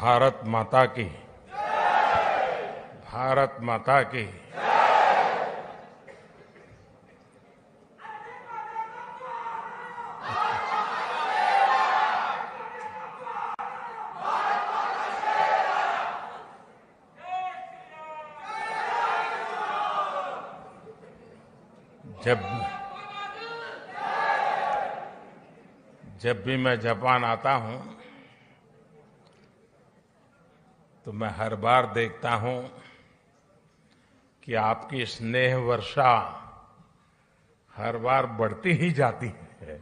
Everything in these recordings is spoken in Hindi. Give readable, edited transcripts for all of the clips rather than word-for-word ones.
भारत माता की, भारत माता की। जब भी मैं जापान आता हूं तो मैं हर बार देखता हूं कि आपकी स्नेह वर्षा हर बार बढ़ती ही जाती है।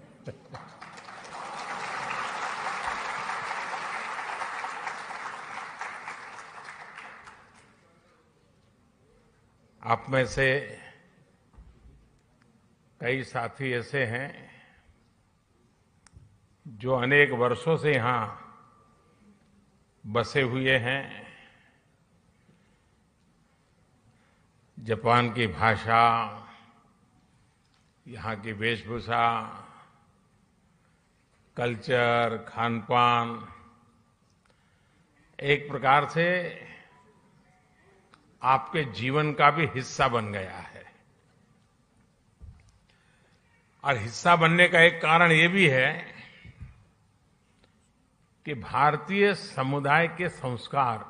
आप में से कई साथी ऐसे हैं जो अनेक वर्षों से यहां बसे हुए हैं। जापान की भाषा, यहां की वेशभूषा, कल्चर, खानपान एक प्रकार से आपके जीवन का भी हिस्सा बन गया है। और हिस्सा बनने का एक कारण ये भी है कि भारतीय समुदाय के संस्कार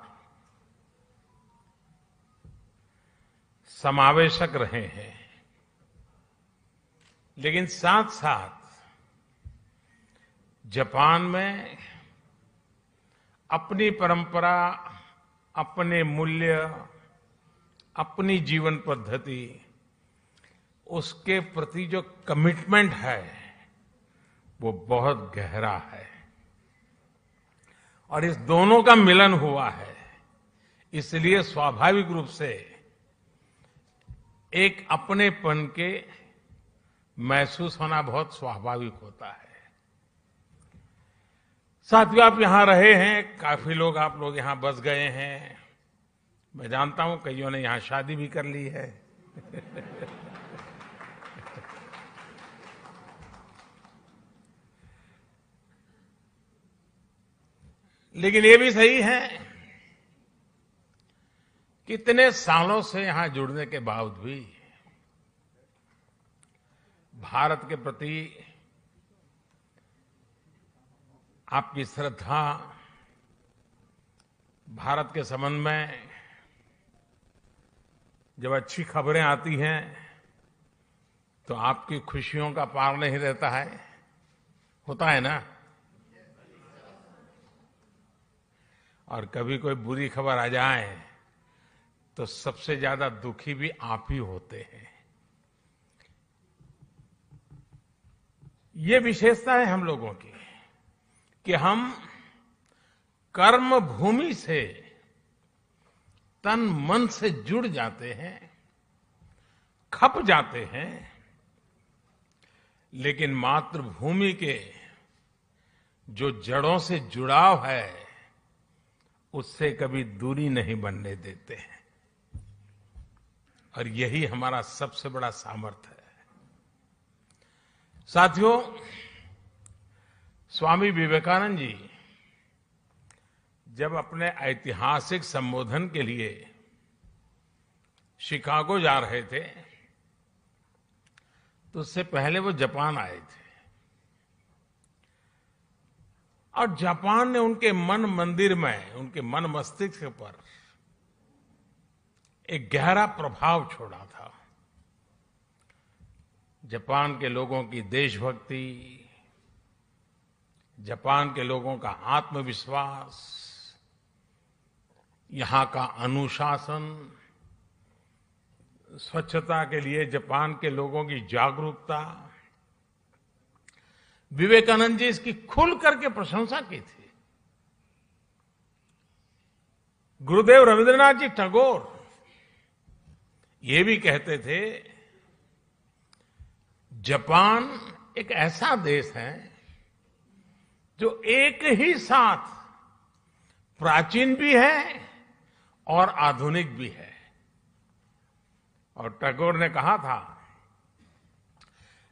समावेशक रहे हैं, लेकिन साथ साथ जापान में अपनी परंपरा, अपने मूल्य, अपनी जीवन पद्धति, उसके प्रति जो कमिटमेंट है वो बहुत गहरा है। और इस दोनों का मिलन हुआ है, इसलिए स्वाभाविक रूप से एक अपनेपन के महसूस होना बहुत स्वाभाविक होता है। साथियों, आप यहां रहे हैं, काफी लोग आप लोग यहां बस गए हैं। मैं जानता हूं कईयों ने यहां शादी भी कर ली है। लेकिन ये भी सही है कि इतने सालों से यहां जुड़ने के बावजूद भी भारत के प्रति आपकी श्रद्धा, भारत के संबंध में जब अच्छी खबरें आती हैं तो आपकी खुशियों का पार नहीं रहता है, होता है ना। और कभी कोई बुरी खबर आ जाए तो सबसे ज्यादा दुखी भी आप ही होते हैं। ये विशेषता है हम लोगों की कि हम कर्म भूमि से तन मन से जुड़ जाते हैं, खप जाते हैं, लेकिन मातृभूमि के जो जड़ों से जुड़ाव है उससे कभी दूरी नहीं बनने देते हैं। और यही हमारा सबसे बड़ा सामर्थ्य है। साथियों, स्वामी विवेकानंद जी जब अपने ऐतिहासिक संबोधन के लिए शिकागो जा रहे थे तो उससे पहले वो जापान आए थे। और जापान ने उनके मन मंदिर में, उनके मन मस्तिष्क पर एक गहरा प्रभाव छोड़ा था। जापान के लोगों की देशभक्ति, जापान के लोगों का आत्मविश्वास, यहां का अनुशासन, स्वच्छता के लिए जापान के लोगों की जागरूकता, विवेकानंद जी इसकी खुल करके प्रशंसा की थी। गुरुदेव रविंद्रनाथ जी टैगोर ये भी कहते थे, जापान एक ऐसा देश है जो एक ही साथ प्राचीन भी है और आधुनिक भी है। और टैगोर ने कहा था,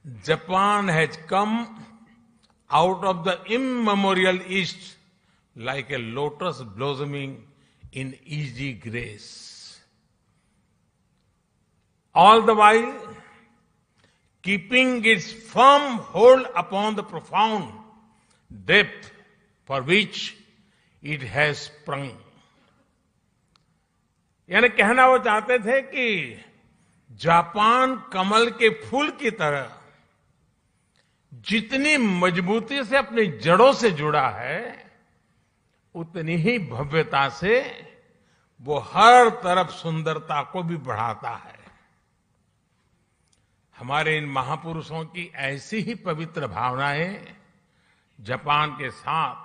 Japan has come out of the immemorial East like a lotus blossoming in easy grace. All the while, keeping its firm hold upon the profound depth for which it has sprung. यानी कहना वो चाहते थे कि जापान कमल के फूल की तरह जितनी मजबूती से अपनी जड़ों से जुड़ा है, उतनी ही भव्यता से वो हर तरफ सुंदरता को भी बढ़ाता है। हमारे इन महापुरुषों की ऐसी ही पवित्र भावनाएं जापान के साथ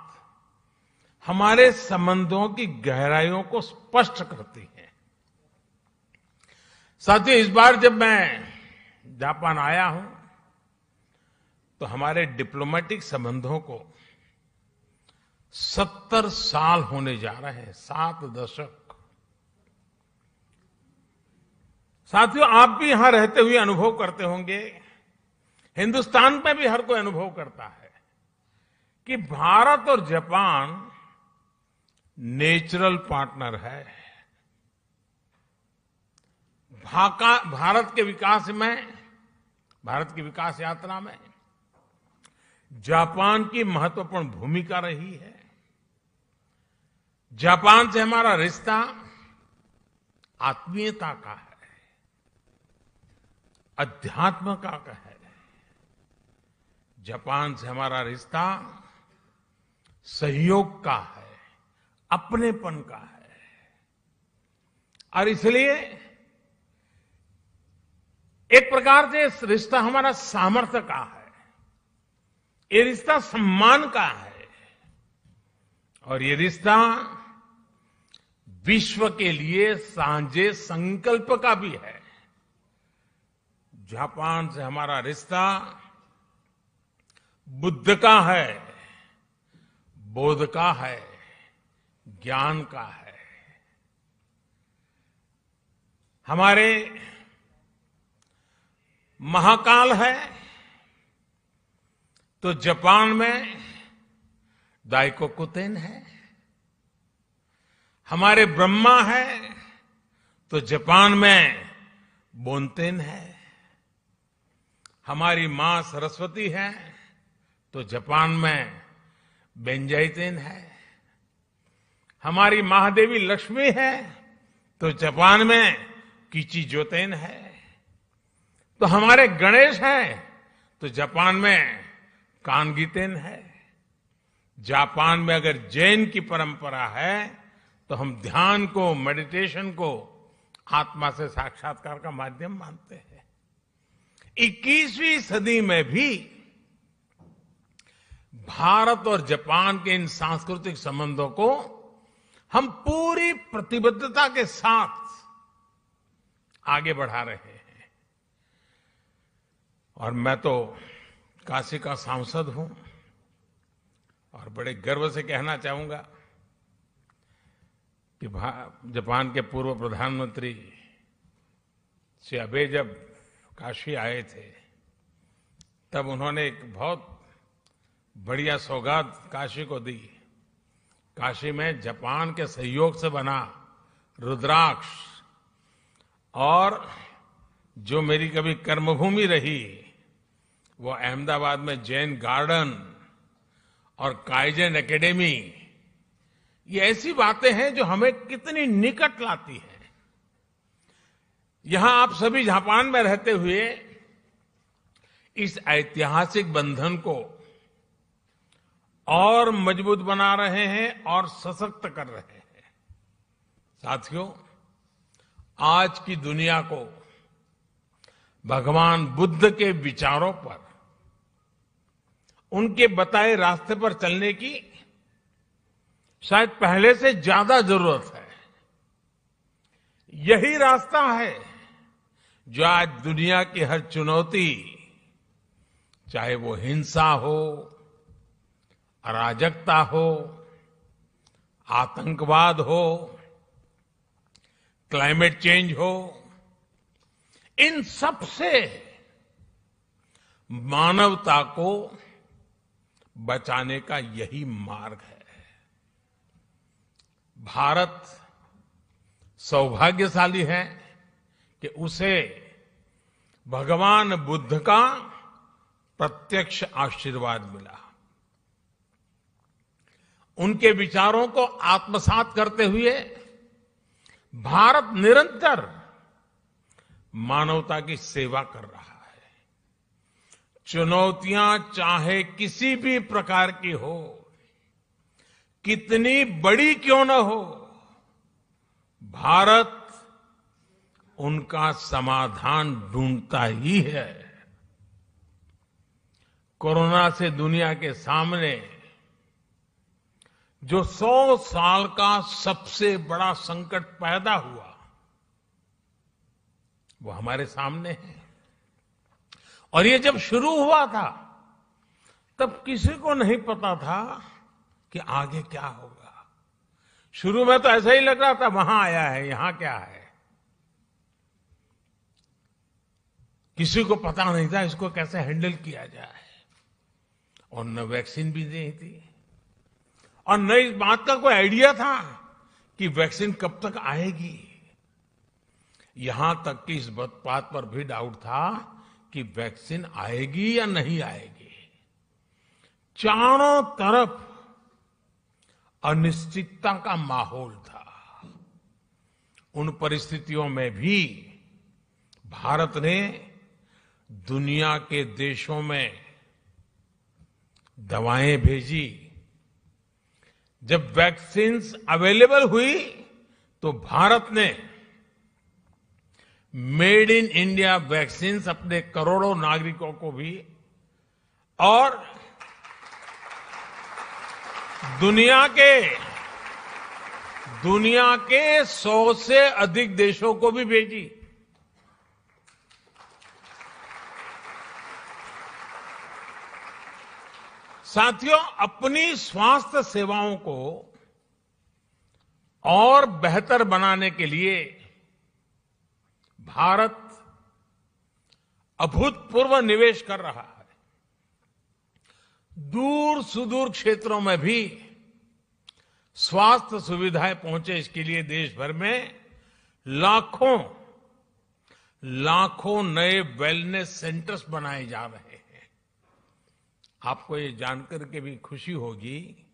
हमारे संबंधों की गहराइयों को स्पष्ट करती हैं। साथियों, इस बार जब मैं जापान आया हूं तो हमारे डिप्लोमेटिक संबंधों को 70 साल होने जा रहे हैं, 7 दशक। साथियों, आप भी यहां रहते हुए अनुभव करते होंगे, हिंदुस्तान में भी हर कोई अनुभव करता है कि भारत और जापान नेचुरल पार्टनर है। भारत के विकास में, भारत की विकास यात्रा में जापान की महत्वपूर्ण भूमिका रही है। जापान से हमारा रिश्ता आत्मीयता का है, अध्यात्म का है। जापान से हमारा रिश्ता सहयोग का है, अपनेपन का है। और इसलिए एक प्रकार से इस रिश्ता हमारा सामर्थ्य का है, ये रिश्ता सम्मान का है, और ये रिश्ता विश्व के लिए साझे संकल्प का भी है। जापान से हमारा रिश्ता बुद्ध का है, बोध का है, ज्ञान का है। हमारे महाकाल है तो जापान में दाइकोकुतेन है। हमारे ब्रह्मा है तो जापान में बोनतेन है। हमारी मां सरस्वती है तो जापान में बेंजाइतेन है। हमारी महादेवी लक्ष्मी है तो जापान में किचिजोतेन है। तो हमारे गणेश हैं तो जापान में कानगीतेन है। जापान में अगर जैन की परंपरा है तो हम ध्यान को, मेडिटेशन को आत्मा से साक्षात्कार का माध्यम मानते हैं। 21वीं सदी में भी भारत और जापान के इन सांस्कृतिक संबंधों को हम पूरी प्रतिबद्धता के साथ आगे बढ़ा रहे हैं। और मैं तो काशी का सांसद हूं और बड़े गर्व से कहना चाहूंगा कि जापान के पूर्व प्रधानमंत्री श्री आबे जब काशी आए थे तब उन्होंने एक बहुत बढ़िया सौगात काशी को दी। काशी में जापान के सहयोग से बना रुद्राक्ष, और जो मेरी कभी कर्मभूमि रही वो अहमदाबाद में जैन गार्डन और काइजन एकेडमी, ये ऐसी बातें हैं जो हमें कितनी निकट लाती है। यहां आप सभी जापान में रहते हुए इस ऐतिहासिक बंधन को और मजबूत बना रहे हैं और सशक्त कर रहे हैं। साथियों, आज की दुनिया को भगवान बुद्ध के विचारों पर, उनके बताए रास्ते पर चलने की शायद पहले से ज्यादा जरूरत है। यही रास्ता है जो आज दुनिया की हर चुनौती, चाहे वो हिंसा हो, अराजकता हो, आतंकवाद हो, क्लाइमेट चेंज हो, इन सब से मानवता को बचाने का यही मार्ग है। भारत सौभाग्यशाली है कि उसे भगवान बुद्ध का प्रत्यक्ष आशीर्वाद मिला। उनके विचारों को आत्मसात करते हुए भारत निरंतर मानवता की सेवा कर रहा है। चुनौतियां चाहे किसी भी प्रकार की हो, कितनी बड़ी क्यों न हो, भारत उनका समाधान ढूंढता ही है। कोरोना से दुनिया के सामने जो 100 साल का सबसे बड़ा संकट पैदा हुआ, वो हमारे सामने है। और ये जब शुरू हुआ था, तब किसी को नहीं पता था कि आगे क्या होगा। शुरू में तो ऐसा ही लग रहा था, वहां आया है, यहां क्या है। किसी को पता नहीं था इसको कैसे हैंडल किया जाए। और न वैक्सीन भी नहीं थी, और न इस बात का कोई आइडिया था कि वैक्सीन कब तक आएगी। यहां तक कि इस बात पर भी डाउट था कि वैक्सीन आएगी या नहीं आएगी। चारों तरफ अनिश्चितता का माहौल था। उन परिस्थितियों में भी भारत ने दुनिया के देशों में दवाएं भेजी। जब वैक्सीन्स अवेलेबल हुई तो भारत ने मेड इन इंडिया वैक्सीन्स अपने करोड़ों नागरिकों को भी और दुनिया के 100 से अधिक देशों को भी भेजी। साथियों, अपनी स्वास्थ्य सेवाओं को और बेहतर बनाने के लिए भारत अभूतपूर्व निवेश कर रहा है। दूर सुदूर क्षेत्रों में भी स्वास्थ्य सुविधाएं पहुंचे, इसके लिए देश भर में लाखों नए वेलनेस सेंटर्स बनाए जा रहे हैं। आपको ये जानकर के भी खुशी होगी,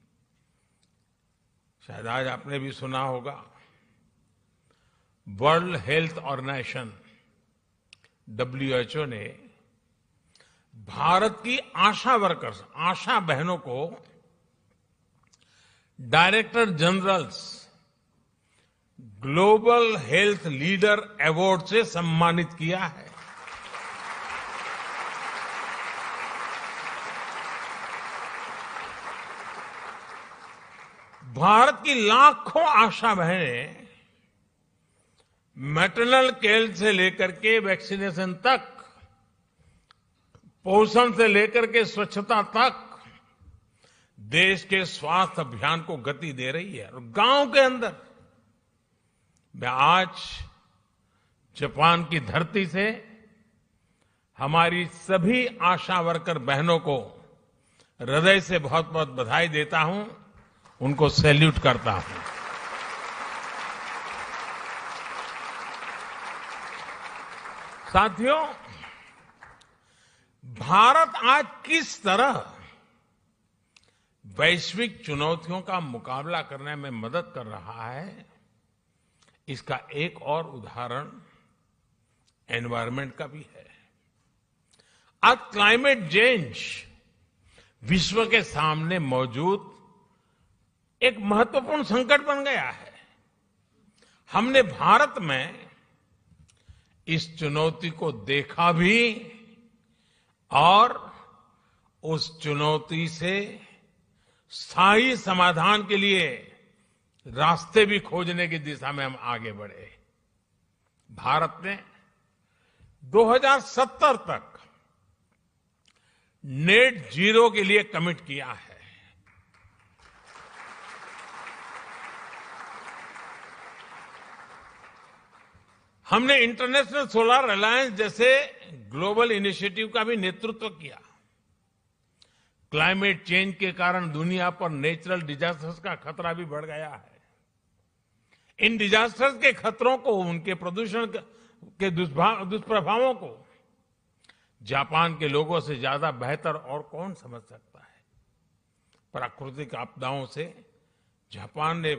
शायद आज आपने भी सुना होगा, वर्ल्ड हेल्थ ऑर्गेनाइजेशन WHO ने भारत की आशा वर्कर्स, आशा बहनों को director generals global health leader award से सम्मानित किया है। भारत की लाखों आशा बहनें मैटरनल केयर से लेकर के वैक्सीनेशन तक, पोषण से लेकर के स्वच्छता तक देश के स्वास्थ्य अभियान को गति दे रही है। और गांव के अंदर मैं आज जापान की धरती से हमारी सभी आशा वर्कर बहनों को हृदय से बहुत बहुत बधाई देता हूं, उनको सैल्यूट करता हूं। साथियों, भारत आज किस तरह वैश्विक चुनौतियों का मुकाबला करने में मदद कर रहा है, इसका एक और उदाहरण एनवायरनमेंट का भी है। आज क्लाइमेट चेंज विश्व के सामने मौजूद एक महत्वपूर्ण संकट बन गया है। हमने भारत में इस चुनौती को देखा भी और उस चुनौती से स्थायी समाधान के लिए रास्ते भी खोजने की दिशा में हम आगे बढ़े। भारत ने 2070 तक नेट जीरो के लिए कमिट किया है। हमने इंटरनेशनल सोलर अलायंस जैसे ग्लोबल इनिशिएटिव का भी नेतृत्व किया। क्लाइमेट चेंज के कारण दुनिया पर नेचुरल डिजास्टर्स का खतरा भी बढ़ गया है। इन डिजास्टर्स के खतरों को, उनके प्रदूषण के दुष्प्रभावों को जापान के लोगों से ज्यादा बेहतर और कौन समझ सकता है। प्राकृतिक आपदाओं से जापान ने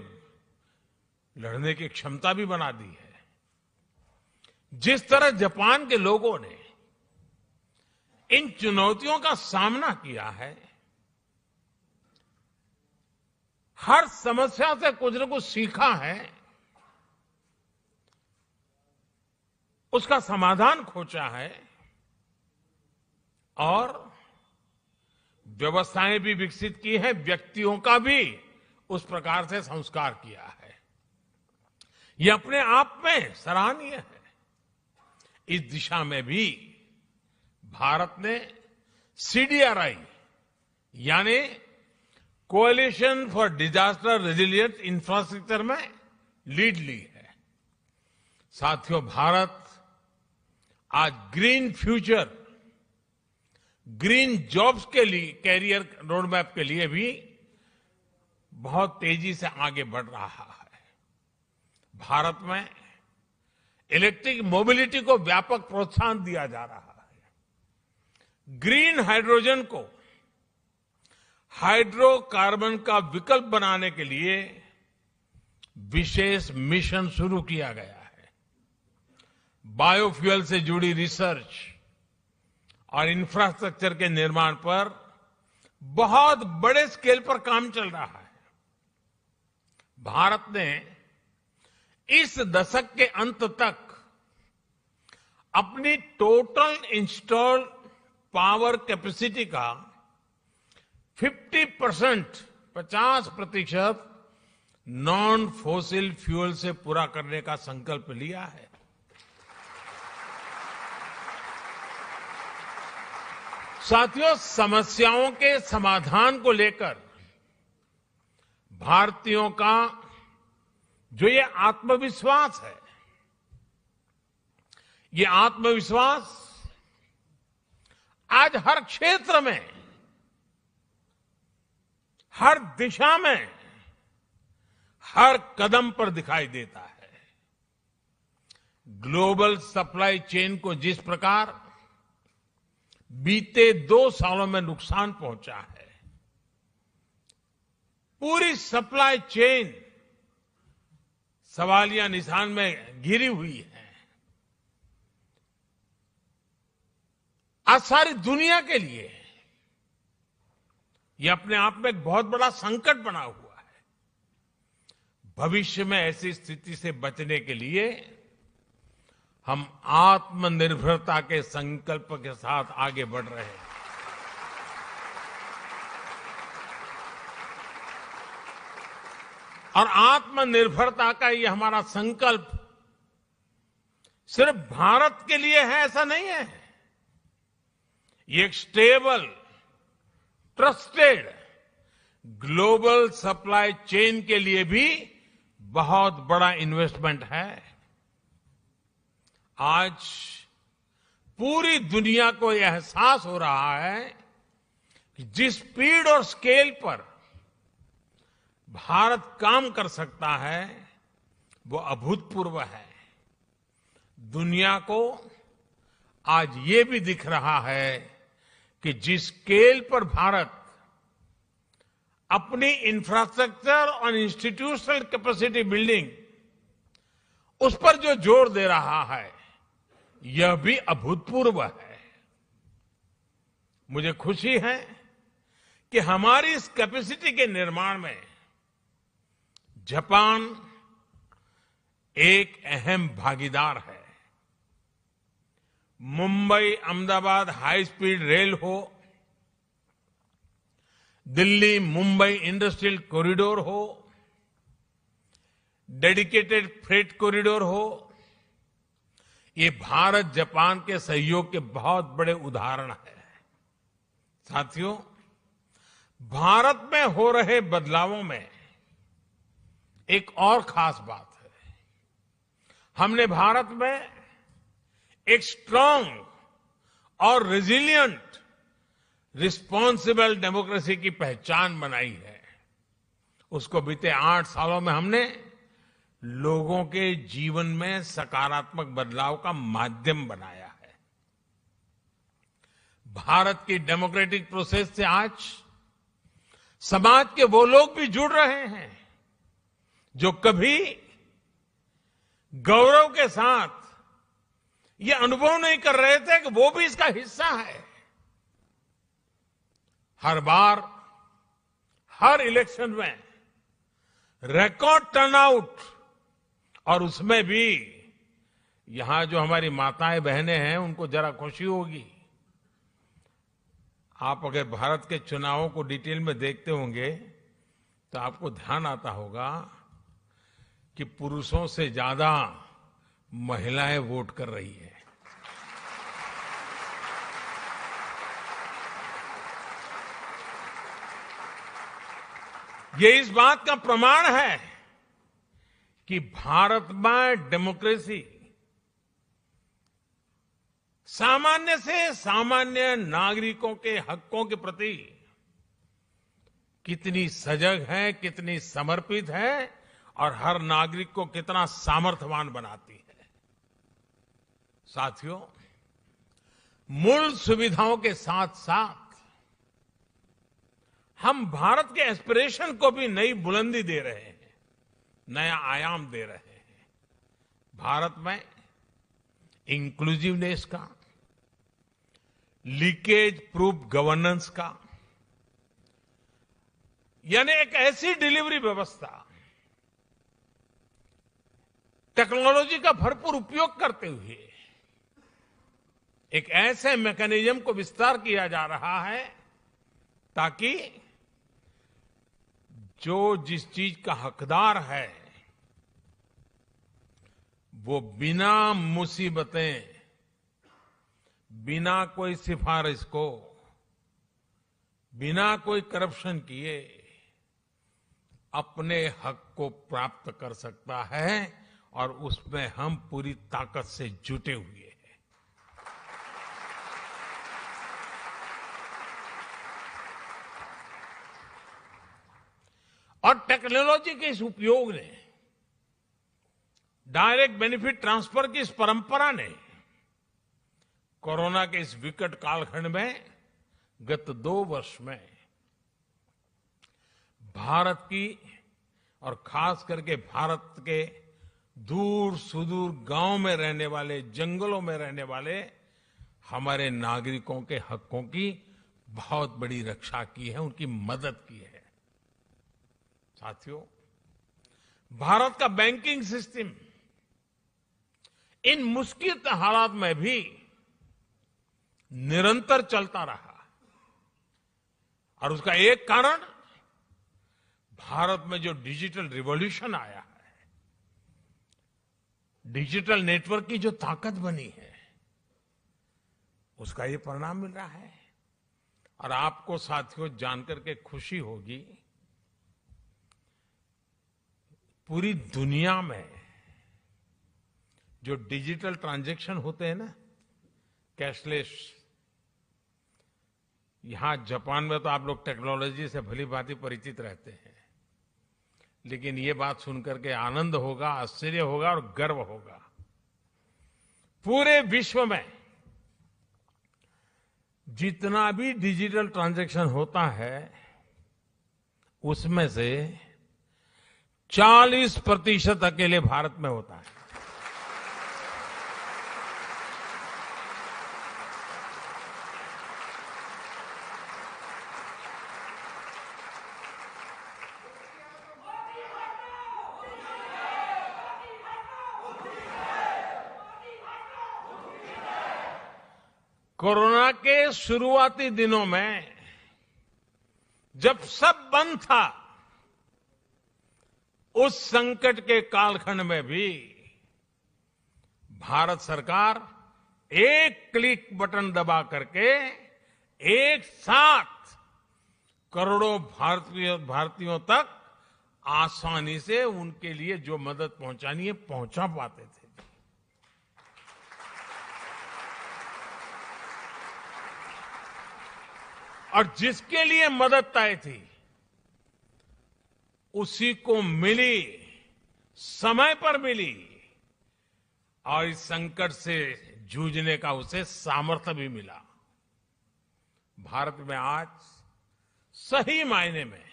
लड़ने की क्षमता भी बना दी है। जिस तरह जापान के लोगों ने इन चुनौतियों का सामना किया है, हर समस्या से कुछ न कुछ सीखा है, उसका समाधान खोजा है और व्यवस्थाएं भी विकसित की है, व्यक्तियों का भी उस प्रकार से संस्कार किया है। यह अपने आप में सराहनीय है। इस दिशा में भी भारत ने सीडीआरआई यानी coalition for disaster resilient infrastructure में लीड ली है। साथियों, भारत आज ग्रीन फ्यूचर, ग्रीन जॉब्स के लिए, कैरियर रोडमैप के लिए भी बहुत तेजी से आगे बढ़ रहा है। भारत में इलेक्ट्रिक मोबिलिटी को व्यापक प्रोत्साहन दिया जा रहा है। ग्रीन हाइड्रोजन को हाइड्रोकार्बन का विकल्प बनाने के लिए विशेष मिशन शुरू किया गया है। बायोफ्यूल से जुड़ी रिसर्च और इंफ्रास्ट्रक्चर के निर्माण पर बहुत बड़े स्केल पर काम चल रहा है। भारत ने इस दशक के अंत तक अपनी टोटल इंस्टॉल्ड पावर कैपेसिटी का 50% नॉन फॉसिल फ्यूल से पूरा करने का संकल्प लिया है। साथियों, समस्याओं के समाधान को लेकर भारतीयों का जो ये आत्मविश्वास है, ये आत्मविश्वास आज हर क्षेत्र में, हर दिशा में, हर कदम पर दिखाई देता है। ग्लोबल सप्लाई चेन को जिस प्रकार बीते 2 सालों में नुकसान पहुंचा है, पूरी सप्लाई चेन सवालिया निशान में घिरी हुई है। आज सारी दुनिया के लिए यह अपने आप में एक बहुत बड़ा संकट बना हुआ है। भविष्य में ऐसी स्थिति से बचने के लिए हम आत्मनिर्भरता के संकल्प के साथ आगे बढ़ रहे हैं। और आत्मनिर्भरता का ये हमारा संकल्प सिर्फ भारत के लिए है ऐसा नहीं है। ये एक stable, trusted global supply chain के लिए भी बहुत बड़ा इन्वेस्टमेंट है। आज पूरी दुनिया को यह एहसास हो रहा है कि जिस स्पीड और स्केल पर भारत काम कर सकता है वो अभूतपूर्व है। दुनिया को आज ये भी दिख रहा है कि जिस स्केल पर भारत अपनी इंफ्रास्ट्रक्चर और इंस्टीट्यूशनल कैपेसिटी बिल्डिंग उस पर जो जोर दे रहा है यह भी अभूतपूर्व है। मुझे खुशी है कि हमारी इस कैपेसिटी के निर्माण में जापान एक अहम भागीदार है। Mumbai Ahmedabad high speed rail हो, दिल्ली मुंबई इंडस्ट्रियल कॉरिडोर हो, डेडिकेटेड फ्रेट कॉरिडोर हो, ये भारत जापान के सहयोग के बहुत बड़े उदाहरण हैं। साथियों, भारत में हो रहे बदलावों में एक और खास बात है। हमने भारत में एक स्ट्रांग और रेजिलिएंट रिस्पॉन्सिबल डेमोक्रेसी की पहचान बनाई है। उसको बीते 8 सालों में हमने लोगों के जीवन में सकारात्मक बदलाव का माध्यम बनाया है। भारत की डेमोक्रेटिक प्रोसेस से आज समाज के वो लोग भी जुड़ रहे हैं जो कभी गौरव के साथ ये अनुभव नहीं कर रहे थे कि वो भी इसका हिस्सा है। हर बार हर इलेक्शन में रिकॉर्ड टर्नआउट, और उसमें भी यहां जो हमारी माताएं बहनें हैं उनको जरा खुशी होगी। आप अगर भारत के चुनावों को डिटेल में देखते होंगे तो आपको ध्यान आता होगा कि पुरुषों से ज्यादा महिलाएं वोट कर रही है। ये इस बात का प्रमाण है कि भारत में डेमोक्रेसी सामान्य से सामान्य नागरिकों के हकों के प्रति कितनी सजग है, कितनी समर्पित है और हर नागरिक को कितना सामर्थ्यवान बनाती है। साथियों, मूल सुविधाओं के साथ साथ हम भारत के एस्पिरेशन को भी नई बुलंदी दे रहे हैं, नया आयाम दे रहे हैं। भारत में इंक्लूसिवनेस का, लीकेज प्रूफ गवर्नेंस का, यानी एक ऐसी डिलीवरी व्यवस्था, टेक्नोलॉजी का भरपूर उपयोग करते हुए एक ऐसे मैकेनिज्म को विस्तार किया जा रहा है ताकि जो जिस चीज का हकदार है वो बिना मुसीबतें, बिना कोई सिफारिश को, बिना कोई करप्शन किए अपने हक को प्राप्त कर सकता है, और उसमें हम पूरी ताकत से जुटे हुए हैं। और टेक्नोलॉजी के इस उपयोग ने, डायरेक्ट बेनिफिट ट्रांसफर की इस परंपरा ने कोरोना के इस विकट कालखंड में गत 2 वर्ष में भारत की और खास करके भारत के दूर सुदूर गांव में रहने वाले, जंगलों में रहने वाले हमारे नागरिकों के हकों की बहुत बड़ी रक्षा की है, उनकी मदद की है। साथियों, भारत का बैंकिंग सिस्टम इन मुश्किल हालात में भी निरंतर चलता रहा, और उसका एक कारण भारत में जो डिजिटल रिवॉल्यूशन आया है, डिजिटल नेटवर्क की जो ताकत बनी है, उसका ये परिणाम मिल रहा है। और आपको साथियों जानकर के खुशी होगी, पूरी दुनिया में जो डिजिटल ट्रांजैक्शन होते हैं ना, कैशलेस, यहां जापान में तो आप लोग टेक्नोलॉजी से भली भांति परिचित रहते हैं, लेकिन ये बात सुनकर के आनंद होगा, आश्चर्य होगा और गर्व होगा। पूरे विश्व में जितना भी डिजिटल ट्रांजैक्शन होता है उसमें से 40% अकेले भारत में होता है। कोरोना के शुरुआती दिनों में जब सब बंद था, उस संकट के कालखंड में भी भारत सरकार एक क्लिक बटन दबा करके एक साथ करोड़ों भारतीयों तक आसानी से उनके लिए जो मदद पहुंचानी है पहुंचा पाते थे। और जिसके लिए मदद तय थी उसी को मिली समय पर मिली और इस संकट से जूझने का उसे सामर्थ्य भी मिला। भारत में आज सही मायने में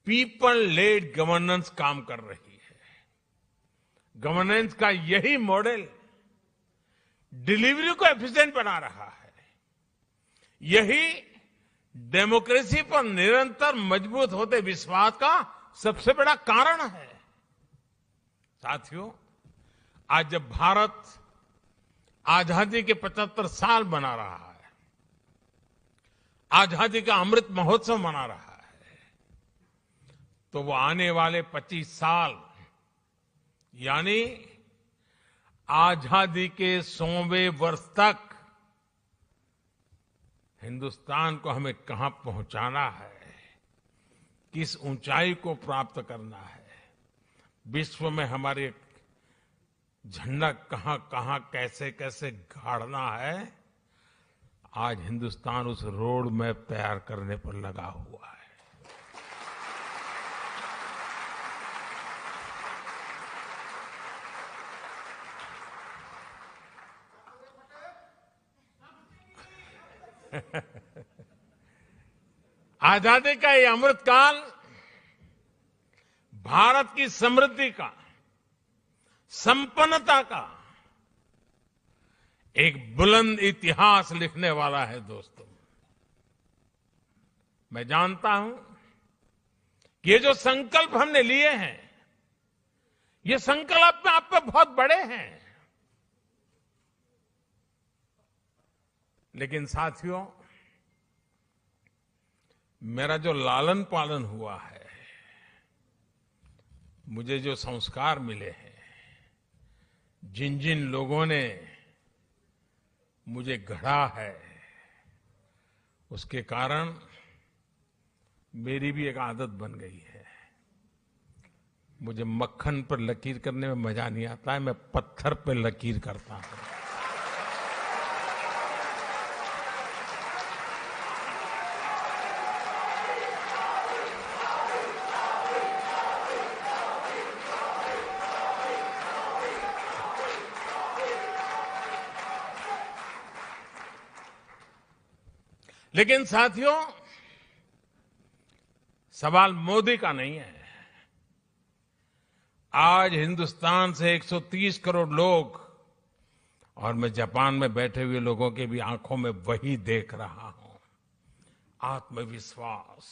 पीपल लेड गवर्नेंस काम कर रही है। गवर्नेंस का यही मॉडल डिलीवरी को एफिशिएंट बना रहा है। यही डेमोक्रेसी पर निरंतर मजबूत होते विश्वास का सबसे बड़ा कारण है। साथियों, आज जब भारत आजादी के 75 साल मना रहा है, आजादी का अमृत महोत्सव मना रहा है, तो वो आने वाले 25 साल यानी आजादी के 100वें वर्ष तक हिंदुस्तान को हमें कहां पहुंचाना है, किस ऊंचाई को प्राप्त करना है, विश्व में हमारे झंडा कहां कहां कैसे कैसे गाड़ना है, आज हिंदुस्तान उस रोड मैप तैयार करने पर लगा हुआ है। आजादी का ये अमृतकाल भारत की समृद्धि का, संपन्नता का एक बुलंद इतिहास लिखने वाला है। दोस्तों, मैं जानता हूं कि ये जो संकल्प हमने लिए हैं, ये संकल्प में आप पे बहुत बड़े हैं, लेकिन साथियों, मेरा जो लालन पालन हुआ है, मुझे जो संस्कार मिले हैं, जिन जिन लोगों ने मुझे गढ़ा है, उसके कारण मेरी भी एक आदत बन गई है। मुझे मक्खन पर लकीर करने में मजा नहीं आता है, मैं पत्थर पर लकीर करता हूं। लेकिन साथियों, सवाल मोदी का नहीं है। आज हिंदुस्तान से 130 करोड़ लोग, और मैं जापान में बैठे हुए लोगों के भी आंखों में वही देख रहा हूं, आत्मविश्वास।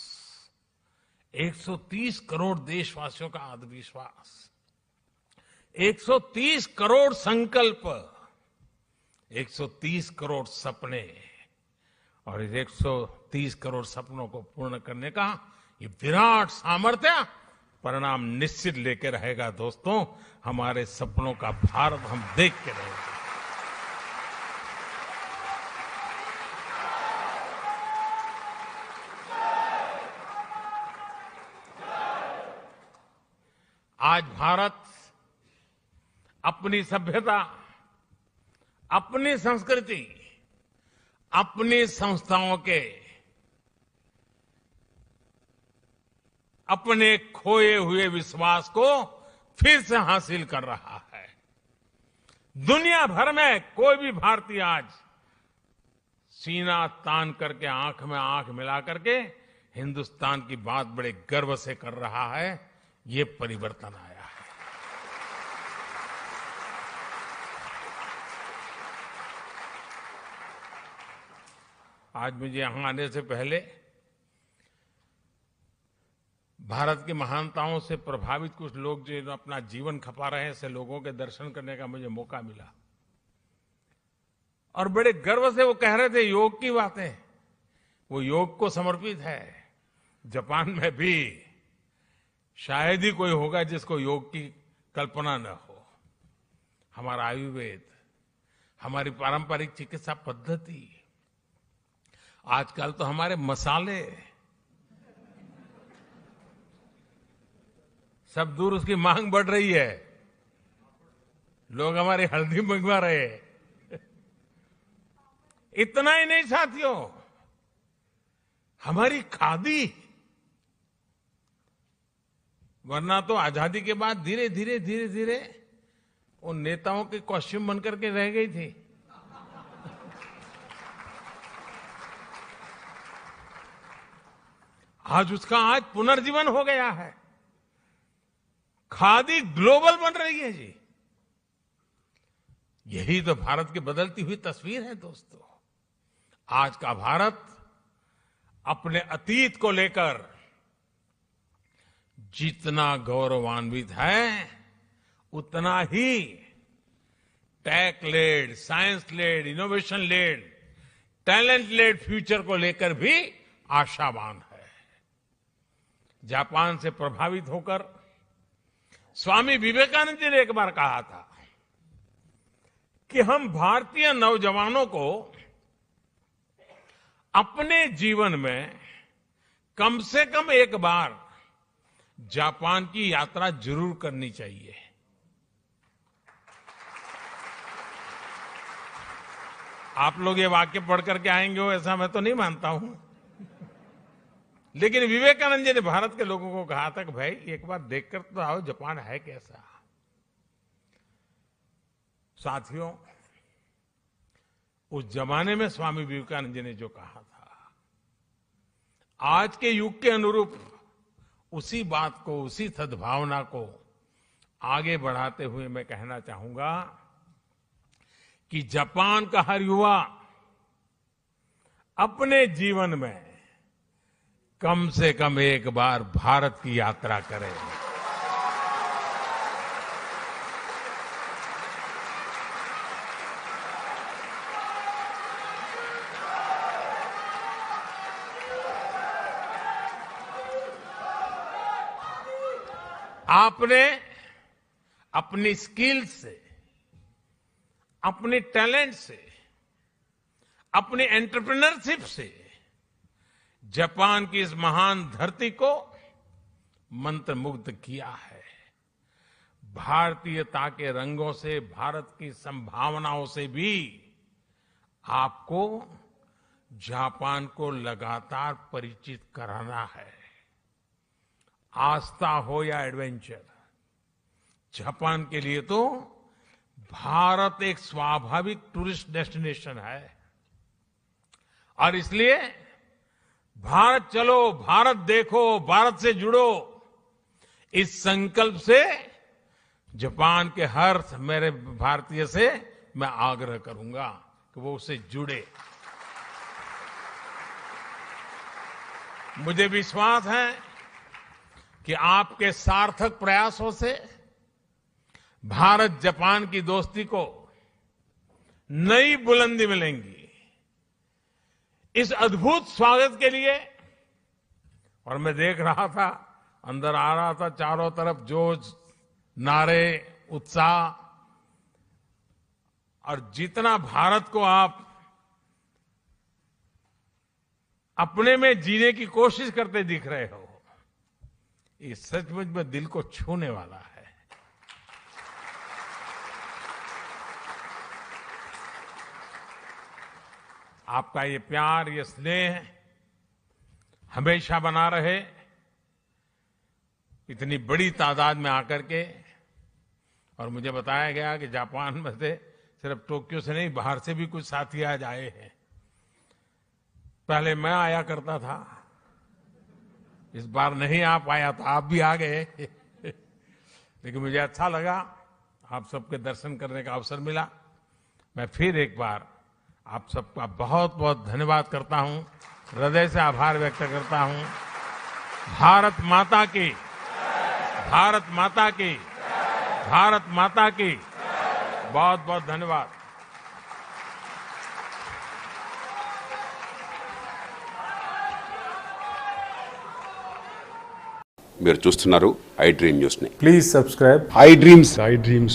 130 करोड़ देशवासियों का आत्मविश्वास, 130 करोड़ संकल्प, 130 करोड़ सपने, और इस 130 करोड़ सपनों को पूर्ण करने का ये विराट सामर्थ्य परिणाम निश्चित लेकर रहेगा। दोस्तों, हमारे सपनों का भारत हम देख के रहेंगे। आज भारत अपनी सभ्यता, अपनी संस्कृति, अपनी संस्थाओं के, अपने खोए हुए विश्वास को फिर से हासिल कर रहा है। दुनिया भर में कोई भी भारतीय आज सीना तान करके, आंख में आंख मिला करके हिंदुस्तान की बात बड़े गर्व से कर रहा है। ये परिवर्तन आया है। आज मुझे यहां आने से पहले भारत की महानताओं से प्रभावित कुछ लोग जो अपना जीवन खपा रहे हैं, ऐसे लोगों के दर्शन करने का मुझे मौका मिला, और बड़े गर्व से वो कह रहे थे योग की बातें, वो योग को समर्पित है। जापान में भी शायद ही कोई होगा जिसको योग की कल्पना न हो। हमारा आयुर्वेद, हमारी पारंपरिक चिकित्सा पद्धति, आजकल तो हमारे मसाले सब दूर, उसकी मांग बढ़ रही है। लोग हमारी हल्दी मंगवा रहे हैं। इतना ही नहीं साथियों, हमारी खादी, वरना तो आजादी के बाद धीरे धीरे वो नेताओं के कॉस्ट्यूम बनकर के रह गई थी। आज उसका पुनर्जीवन हो गया है। खादी ग्लोबल बन रही है जी। यही तो भारत की बदलती हुई तस्वीर है दोस्तों। आज का भारत अपने अतीत को लेकर जितना गौरवान्वित है, उतना ही tech led, science led, innovation led, talent led future को लेकर भी आशावान है। जापान से प्रभावित होकर स्वामी विवेकानंद जी ने एक बार कहा था कि हम भारतीय नौजवानों को अपने जीवन में कम से कम एक बार जापान की यात्रा जरूर करनी चाहिए। आप लोग ये वाक्य पढ़ करके आएंगे हो ऐसा मैं तो नहीं मानता हूं, लेकिन विवेकानंद जी ने भारत के लोगों को कहा था कि भाई एक बार देखकर तो आओ जापान है कैसा। साथियों, उस जमाने में स्वामी विवेकानंद जी ने जो कहा था, आज के युग के अनुरूप उसी बात को, उसी सद्भावना को आगे बढ़ाते हुए मैं कहना चाहूंगा कि जापान का हर युवा अपने जीवन में कम से कम एक बार भारत की यात्रा करे। आपने अपनी स्किल से, अपने टैलेंट से, अपनी एंटरप्रेन्योरशिप से जापान की इस महान धरती को मंत्रमुग्ध किया है। भारतीयता के रंगों से, भारत की संभावनाओं से भी आपको जापान को लगातार परिचित कराना है। आस्था हो या एडवेंचर, जापान के लिए तो भारत एक स्वाभाविक टूरिस्ट डेस्टिनेशन है। और इसलिए भारत चलो, भारत देखो, भारत से जुड़ो, इस संकल्प से जापान के हर मेरे भारतीय से मैं आग्रह करूंगा कि वो उससे जुड़े। मुझे विश्वास है कि आपके सार्थक प्रयासों से भारत जापान की दोस्ती को नई बुलंदी मिलेंगी। इस अद्भुत स्वागत के लिए, और मैं देख रहा था, अंदर आ रहा था, चारों तरफ जोश, नारे, उत्साह, और जितना भारत को आप अपने में जीने की कोशिश करते दिख रहे हो, ये सचमुच में दिल को छूने वाला है। आपका ये प्यार, ये स्नेह हमेशा बना रहे। इतनी बड़ी तादाद में आकर के, और मुझे बताया गया कि जापान में से सिर्फ टोक्यो से नहीं, बाहर से भी कुछ साथी आज आए हैं। पहले मैं आया करता था, इस बार नहीं आ पाया तो आप भी आ गए। लेकिन मुझे अच्छा लगा, आप सबके दर्शन करने का अवसर मिला। मैं फिर एक बार आप सबका बहुत बहुत धन्यवाद करता हूं, हृदय से आभार व्यक्त करता हूं। भारत माता की, भारत माता की, भारत माता की बहुत बहुत धन्यवाद। మీరు చూస్తున్నారు ఐ డ్రీమ్ న్యూస్ ని. Please subscribe I dreams.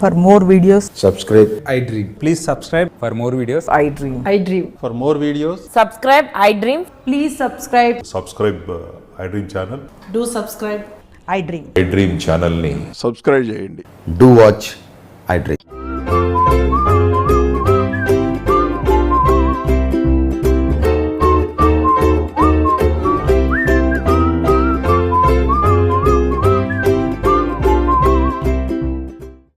For more videos, subscribe I Dream. Please subscribe for more videos. I dream. I dream. For more videos, Subscribe I Dream. Please subscribe. Subscribe I dream channel. Do subscribe. I dream. I dream channel ని సబ్స్క్రైబ్ చేయండి. Do watch I Dream.